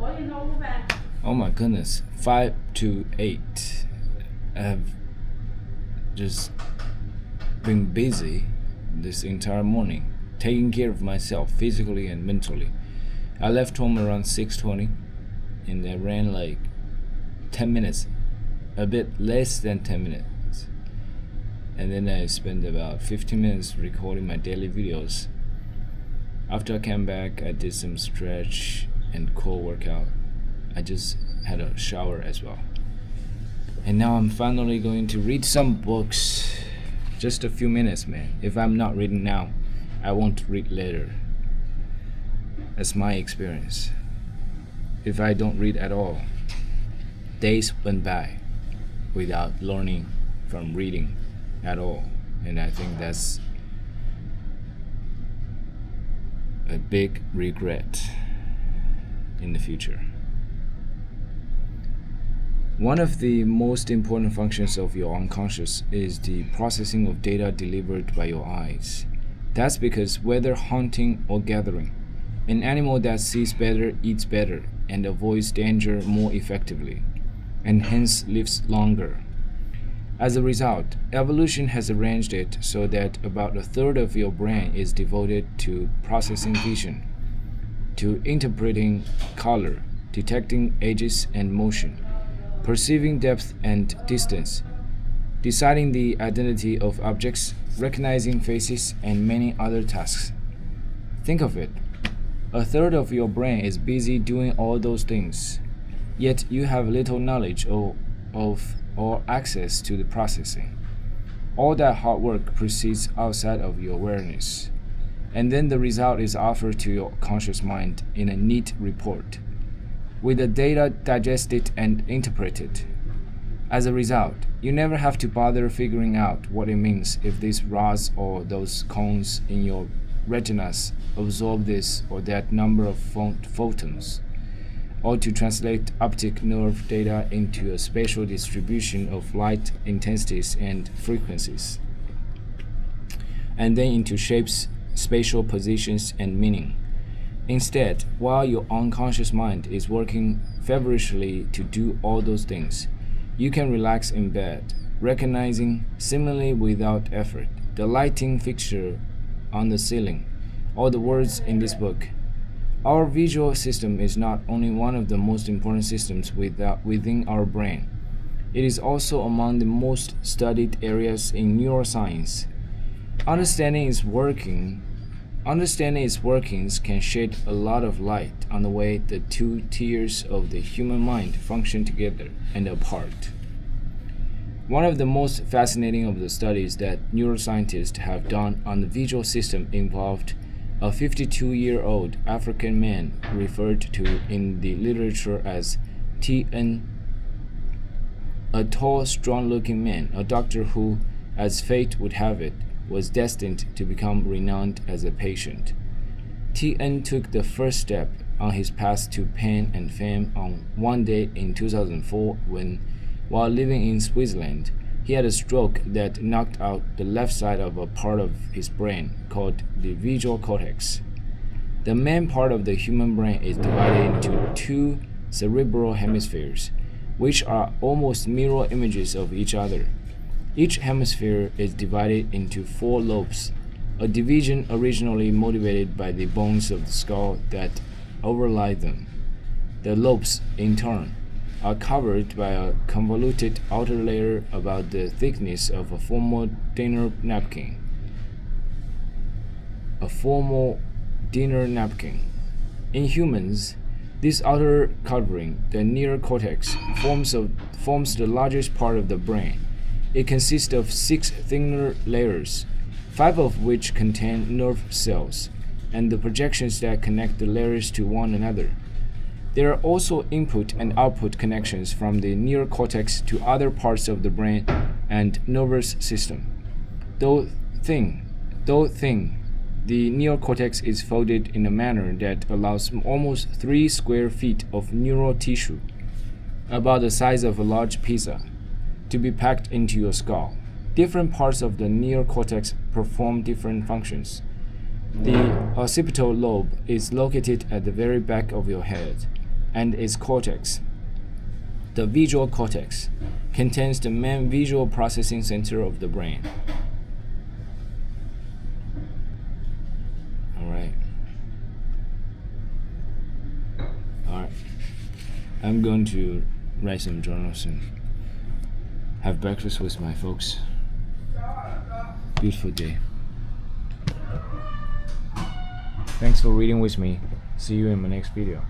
Oh my goodness, 5 to 8. I've just been busy this entire morning, taking care of myself physically and mentally. I left home around 6:20 and I ran like 10 minutes, a bit less than 10 minutes. And then I spent about 15 minutes recording my daily videos. After I came back, I did some stretch and core workout. I just had a shower as well. And now I'm finally going to read some books. Just a few minutes, man. If I'm not reading now, I won't read later. That's my experience. If I don't read at all, days went by without learning from reading at all. And I think that's a big regret in the future. One of the most important functions of your unconscious is the processing of data delivered by your eyes. That's because whether hunting or gathering, an animal that sees better eats better and avoids danger more effectively, and hence lives longer. As a result, evolution has arranged it so that about a third of your brain is devoted to processing vision, to interpreting color, detecting edges and motion, perceiving depth and distance, deciding the identity of objects, recognizing faces, and many other tasks. Think of it. A third of your brain is busy doing all those things, yet you have little knowledge of or access to the processing. All that hard work proceeds outside of your awareness, and then the result is offered to your conscious mind in a neat report, with the data digested and interpreted. As a result, you never have to bother figuring out what it means if these rods or those cones in your retinas absorb this or that number of photons, or to translate optic nerve data into a spatial distribution of light intensities and frequencies, and then into shapes, spatial positions, and meaning. Instead, while your unconscious mind is working feverishly to do all those things, you can relax in bed, recognizing seemingly without effort the lighting fixture on the ceiling, or the words in this book. Our visual system is not only one of the most important systems within our brain, it is also among the most studied areas in neuroscience. Understanding its workings can shed a lot of light on the way the two tiers of the human mind function together and apart. One of the most fascinating of the studies that neuroscientists have done on the visual system involved a 52-year-old African man referred to in the literature as TN, a tall, strong-looking man, a doctor who, as fate would have it, was destined to become renowned as a patient. TN took the first step on his path to pain and fame on one day in 2004 when, while living in Switzerland, he had a stroke that knocked out the left side of a part of his brain called the visual cortex. The main part of the human brain is divided into two cerebral hemispheres, which are almost mirror images of each other. Each hemisphere is divided into 4 lobes, a division originally motivated by the bones of the skull that overlie them. The lobes, in turn, are covered by a convoluted outer layer about the thickness of a formal dinner napkin. In humans, this outer covering, the neocortex, forms the largest part of the brain. It consists of 6 thinner layers, 5 of which contain nerve cells, and the projections that connect the layers to one another. There are also input and output connections from the neocortex to other parts of the brain and nervous system. Though thin, the neocortex is folded in a manner that allows almost 3 square feet of neural tissue, about the size of a large pizza, to be packed into your skull. Different parts of the neocortex perform different functions. The occipital lobe is located at the very back of your head. and its cortex. The visual cortex contains the main visual processing center of the brain. Alright. I'm going to write some journals and have breakfast with my folks. Beautiful day. Thanks for reading with me. See you in my next video.